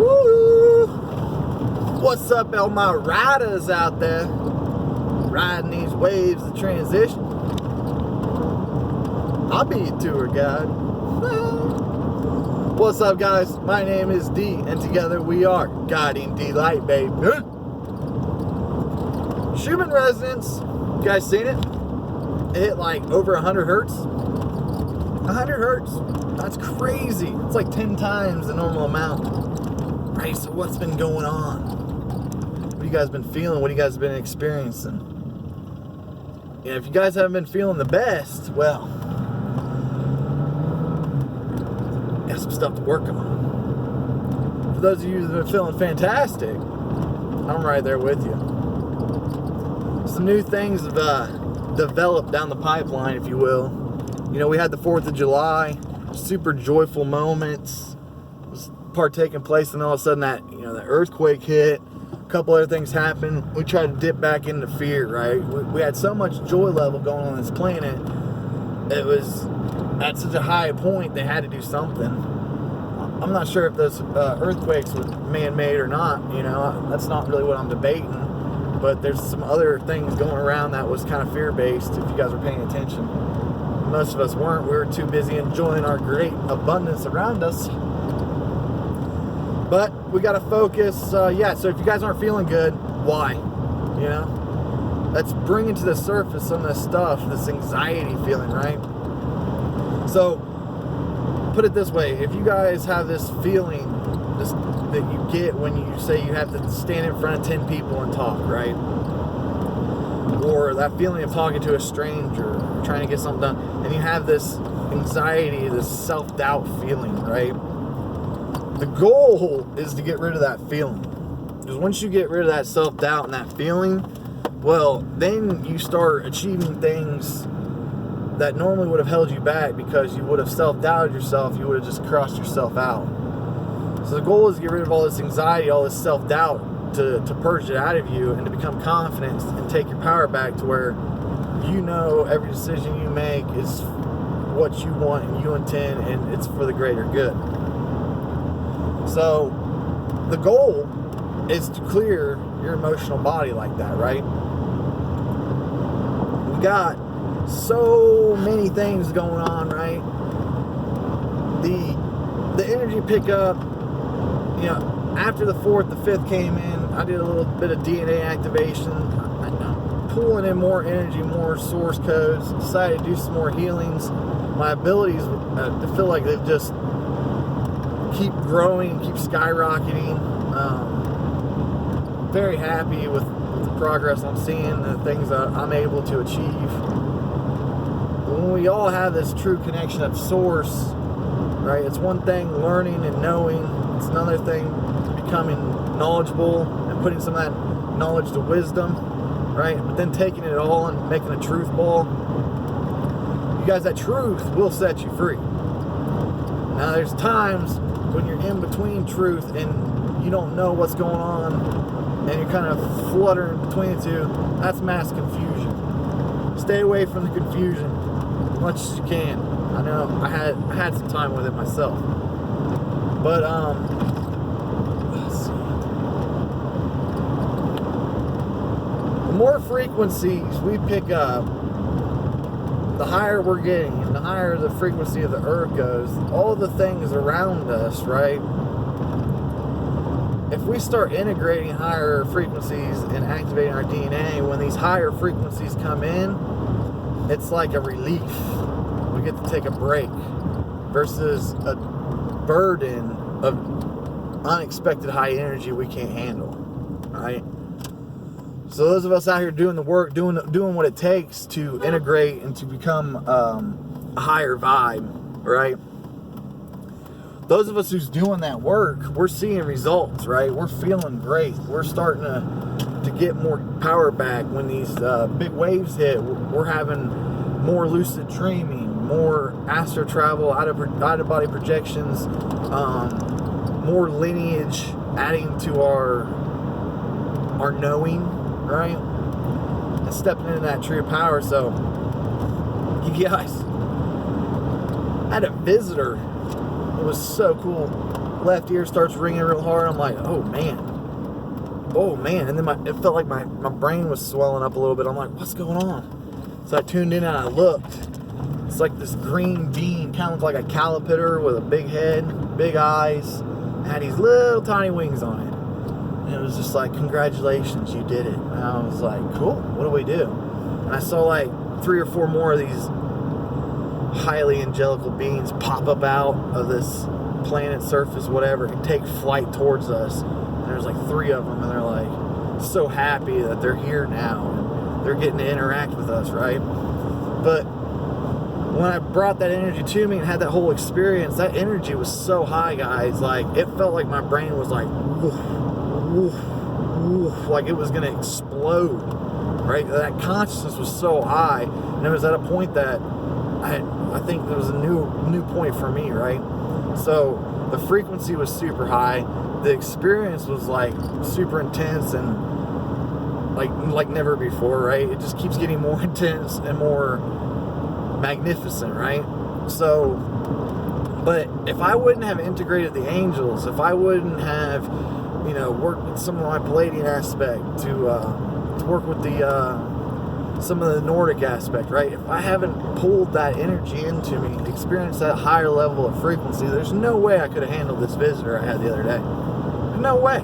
Woo! What's up, all my riders out there? Riding these waves of transition. I'll be your tour guide. What's up, guys? My name is D, and together we are Guiding D-Light, baby. Schumann resonance. You guys seen it? It hit like over 100 hertz. 100 hertz. That's crazy. It's like 10 times the normal amount. Right, so what's been going on? What have you guys been feeling? What have you guys been experiencing? Yeah, if you guys haven't been feeling the best, well, got some stuff to work on. For those of you that have been feeling fantastic, I'm right there with you. Some new things have developed down the pipeline, if you will. You know, we had the 4th of July, super joyful moments was taking place, and all of a sudden that, you know, the earthquake hit, a couple other things happened. We tried to dip back into fear, right? We had so much joy level going on this planet. It was at such a high point, they had to do something. I'm not sure if those earthquakes were man-made or not, you know, that's not really what I'm debating, but there's some other things going around that was kind of fear-based, if you guys were paying attention. Most of us weren't. We were too busy enjoying our great abundance around us. But we got to focus. So if you guys aren't feeling good, why? You know? Let's bring into the surface some of this stuff, this anxiety feeling, right? So, put it this way. If you guys have this feeling that you get when you say you have to stand in front of 10 people and talk, right? Or that feeling of talking to a stranger, trying to get something done, and you have this anxiety, this self-doubt feeling, right? The goal is to get rid of that feeling. Because once you get rid of that self-doubt and that feeling, well, then you start achieving things that normally would have held you back because you would have self-doubted yourself, you would have just crossed yourself out. So the goal is to get rid of all this anxiety, all this self-doubt, to purge it out of you and to become confident and take your power back to where you know every decision you make is what you want and you intend, and it's for the greater good. So the goal is to clear your emotional body like that, right? We got so many things going on, right? The energy pickup, you know, after the 4th, the 5th came in, I did a little bit of DNA activation, I'm pulling in more energy, more source codes, decided to do some more healings. My abilities to feel like they've just keep growing, keep skyrocketing. Very happy with the progress I'm seeing, the things that I'm able to achieve. When we all have this true connection of source, right? It's one thing learning and knowing. It's another thing becoming knowledgeable and putting some of that knowledge to wisdom, right? But then taking it all and making a truth ball. You guys, that truth will set you free. Now, there's times when you're in between truth and you don't know what's going on and you're kind of fluttering between the two. That's mass confusion. Stay away from the confusion as much as you can. I know I had some time with it myself. But let's see. The more frequencies we pick up, the higher we're getting, and the higher the frequency of the earth goes, all the things around us, right? If we start integrating higher frequencies and activating our DNA, when these higher frequencies come in, it's like a relief. We get to take a break versus a burden of unexpected high energy we can't handle, right? So those of us out here doing the work, doing what it takes to integrate and to become a higher vibe, right? Those of us who's doing that work, we're seeing results, right? We're feeling great. We're starting to get more power back. When these big waves hit, we're having more lucid dreaming, more astral travel, out of body projections, more lineage adding to our knowing, right? And stepping into that true power. So, you guys, I had a visitor. It was so cool. left ear starts ringing real hard. I'm like, oh man. And then it felt like my brain was swelling up a little bit. I'm like, what's going on? So I tuned in and I looked. It's like this green being, kind of like a caterpillar with a big head, big eyes, and had these little tiny wings on it. And it was just like, congratulations, you did it. And I was like, cool, what do we do? And I saw like 3 or 4 more of these highly angelical beings pop up out of this planet surface, whatever, and take flight towards us. And there's like 3 of them, and they're like so happy that they're here now, and they're getting to interact with us, right? But when I brought that energy to me and had that whole experience, that energy was so high, guys. Like, it felt like my brain was like, woof, woof, woof, like it was going to explode, right? That consciousness was so high, and it was at a point that I think there was a new point for me, right? So the frequency was super high. The experience was like super intense and like never before, right? It just keeps getting more intense and more magnificent, right? So, but if I wouldn't have integrated the angels, if I wouldn't have, worked with some of my Palladian aspect to work with some of the Nordic aspect, right? If I haven't pulled that energy into me, experienced that higher level of frequency, there's no way I could have handled this visitor I had the other day. No way.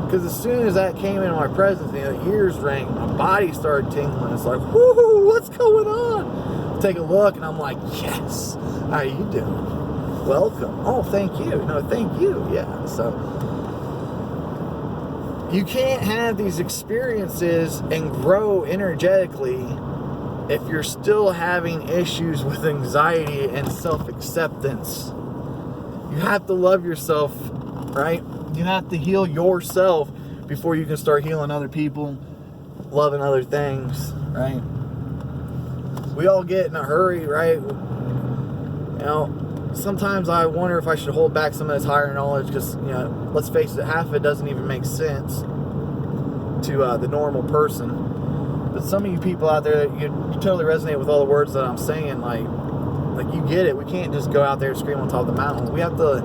Because as soon as that came into my presence, the ears rang, my body started tingling. It's like, whoo, what's going on? Take a look, and I'm like, yes. How are you doing? Welcome. Oh, thank you. No, thank you. Yeah. So you can't have these experiences and grow energetically if you're still having issues with anxiety and self-acceptance. You have to love yourself, right? You have to heal yourself before you can start healing other people, loving other things, right? We all get in a hurry, right? Sometimes I wonder if I should hold back some of this higher knowledge because, let's face it, half of it doesn't even make sense to the normal person. But some of you people out there, you totally resonate with all the words that I'm saying. Like you get it. We can't just go out there and scream on top of the mountain. We have to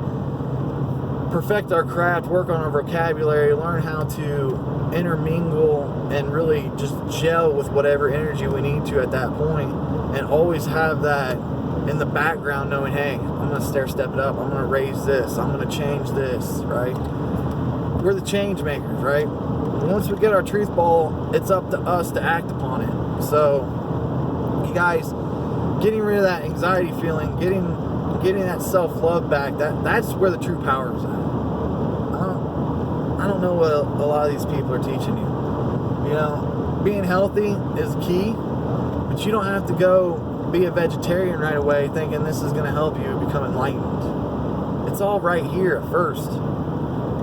perfect our craft, work on our vocabulary, learn how to intermingle and really just gel with whatever energy we need to at that point, and always have that in the background, knowing, hey, I'm going to step it up, I'm going to raise this, I'm going to change this, right? We're the change makers, right? Once we get our truth ball, it's up to us to act upon it. So, you guys, getting rid of that anxiety feeling, getting that self-love back, that's where the true power is at. I don't know what a lot of these people are teaching you. Being healthy is key, but you don't have to go be a vegetarian right away thinking this is going to help you become enlightened. It's all right here at first.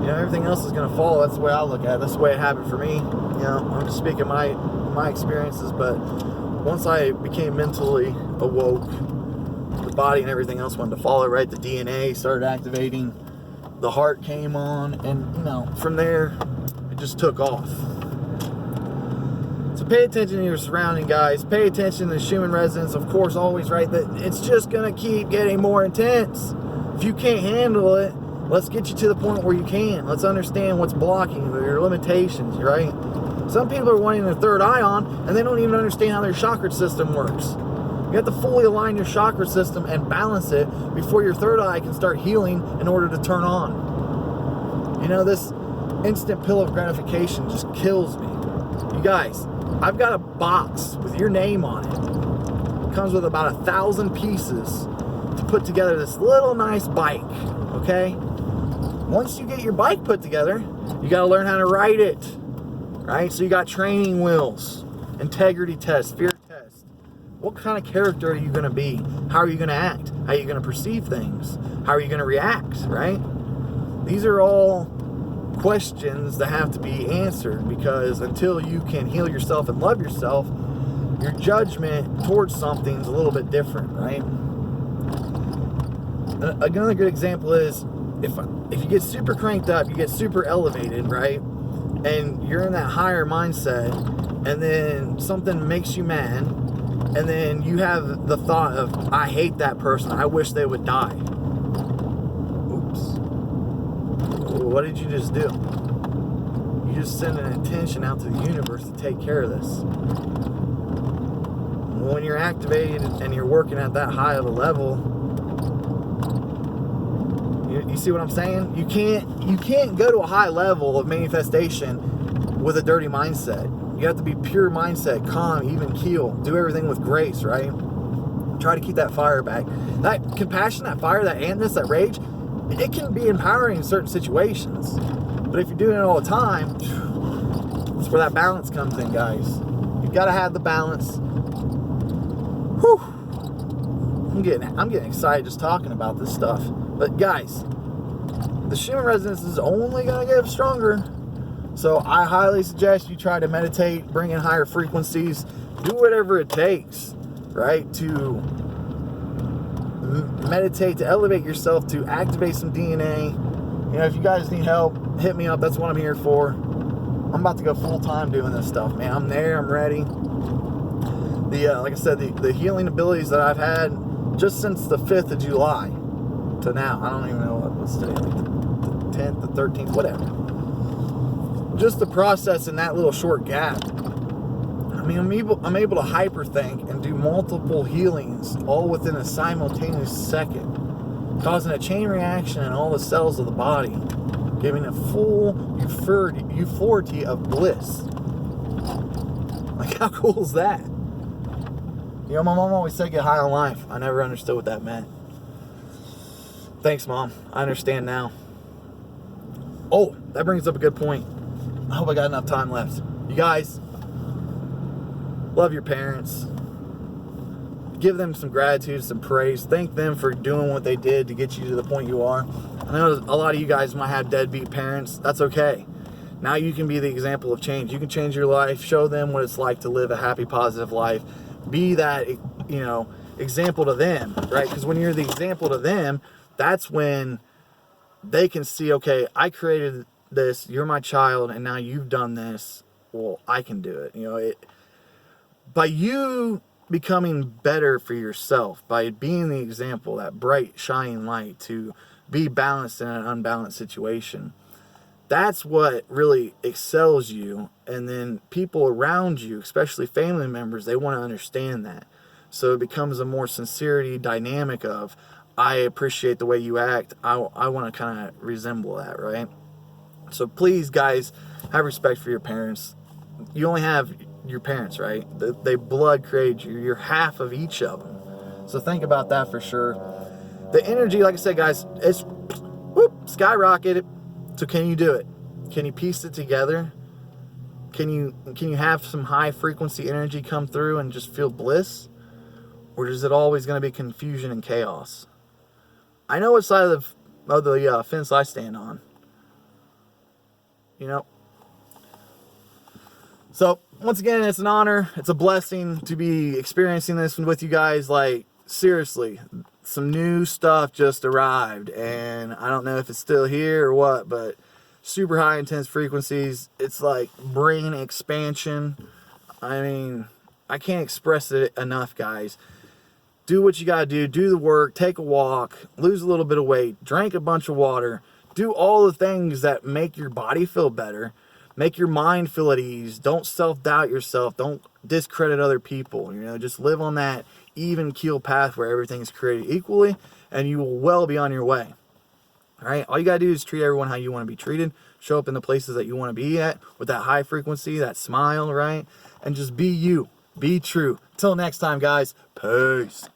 Everything else is going to follow. That's the way I look at it. That's the way it happened for me. I'm just speaking my experiences, but once I became mentally awoke, the body and everything else wanted to follow, right? The DNA started activating, the heart came on, and from there it just took off. So pay attention to your surrounding, guys. Pay attention to human resonance, of course, always, right? That it's just gonna keep getting more intense. If you can't handle it, let's get you to the point where you can. Let's understand what's blocking you, your limitations, right? Some people are wanting their third eye on, and they don't even understand how their chakra system works. You have to fully align your chakra system and balance it before your third eye can start healing in order to turn on. This instant pill of gratification just kills me. You guys, I've got a box with your name on it. It comes with about 1,000 pieces to put together this little nice bike, okay? Once you get your bike put together, you got to learn how to ride it, right? So you got training wheels, integrity test, fear test. What kind of character are you going to be? How are you going to act? How are you going to perceive things? How are you going to react, right? These are all questions that have to be answered, because until you can heal yourself and love yourself, your judgment towards something is a little bit different, right? Another good example is if you get super cranked up, you get super elevated, right? And you're in that higher mindset, and then something makes you mad, and then you have the thought of, I hate that person, I wish they would die. Oops. what did you just do? You just send an intention out to the universe to take care of this. When you're activated and you're working at that high of a level, you see what I'm saying? You can't go to a high level of manifestation with a dirty mindset. You have to be pure mindset, calm, even keel. Do everything with grace, right? Try to keep that fire back. That compassion, that fire, that ampness, that rage, it can be empowering in certain situations. But if you're doing it all the time, it's where that balance comes in, guys. You've got to have the balance. Whew. I'm getting excited just talking about this stuff. But guys, the Schumann resonance is only going to get stronger. So I highly suggest you try to meditate, bring in higher frequencies, do whatever it takes, right? To meditate, to elevate yourself, to activate some DNA. You know, if you guys need help, hit me up. That's what I'm here for. I'm about to go full time doing this stuff, man. I'm there. I'm ready. Like I said, the healing abilities that I've had just since the 5th of July to now. I don't even know what's today, like the 10th, the 13th, whatever. Just the process in that little short gap. I mean, I'm able to hyperthink and do multiple healings all within a simultaneous second, causing a chain reaction in all the cells of the body, giving a full euphority of bliss. Like, how cool is that? You know, my mom always said get high on life. I never understood what that meant. Thanks, Mom. I understand now. Oh, that brings up a good point. I hope I got enough time left. You guys, love your parents. Give them some gratitude, some praise. Thank them for doing what they did to get you to the point you are. I know a lot of you guys might have deadbeat parents. That's okay. Now you can be the example of change. You can change your life. Show them what it's like to live a happy, positive life. Be that, you know, example to them, right? Because when you're the example to them, that's when they can see, okay, I created this, you're my child, and now you've done this. Well, I can do it. You know, by you becoming better for yourself, by being the example, that bright, shining light to be balanced in an unbalanced situation, that's what really excels you. And then people around you, especially family members, they want to understand that. So it becomes a more sincerity dynamic of, I appreciate the way you act. I want to kind of resemble that, right? So please, guys, have respect for your parents. You only have your parents, right? They blood created you. You're half of each of them. So think about that for sure. The energy, like I said, guys, it's skyrocketed. So can you do it? Can you piece it together? Can you have some high frequency energy come through and just feel bliss? Or is it always going to be confusion and chaos? I know what side of the fence I stand on. You know? So, once again, it's an honor. It's a blessing to be experiencing this with you guys. Like, seriously, some new stuff just arrived. And I don't know if it's still here or what, but super high intense frequencies. It's like brain expansion. I mean, I can't express it enough, guys. Do what you gotta do. Do the work. Take a walk. Lose a little bit of weight. Drink a bunch of water. Do all the things that make your body feel better. Make your mind feel at ease. Don't self-doubt yourself. Don't discredit other people. You know, just live on that even keel path where everything's created equally, and you will well be on your way. All right? All you gotta do is treat everyone how you want to be treated. Show up in the places that you want to be at with that high frequency, that smile, right? And just be you. Be true. Till next time, guys. Peace.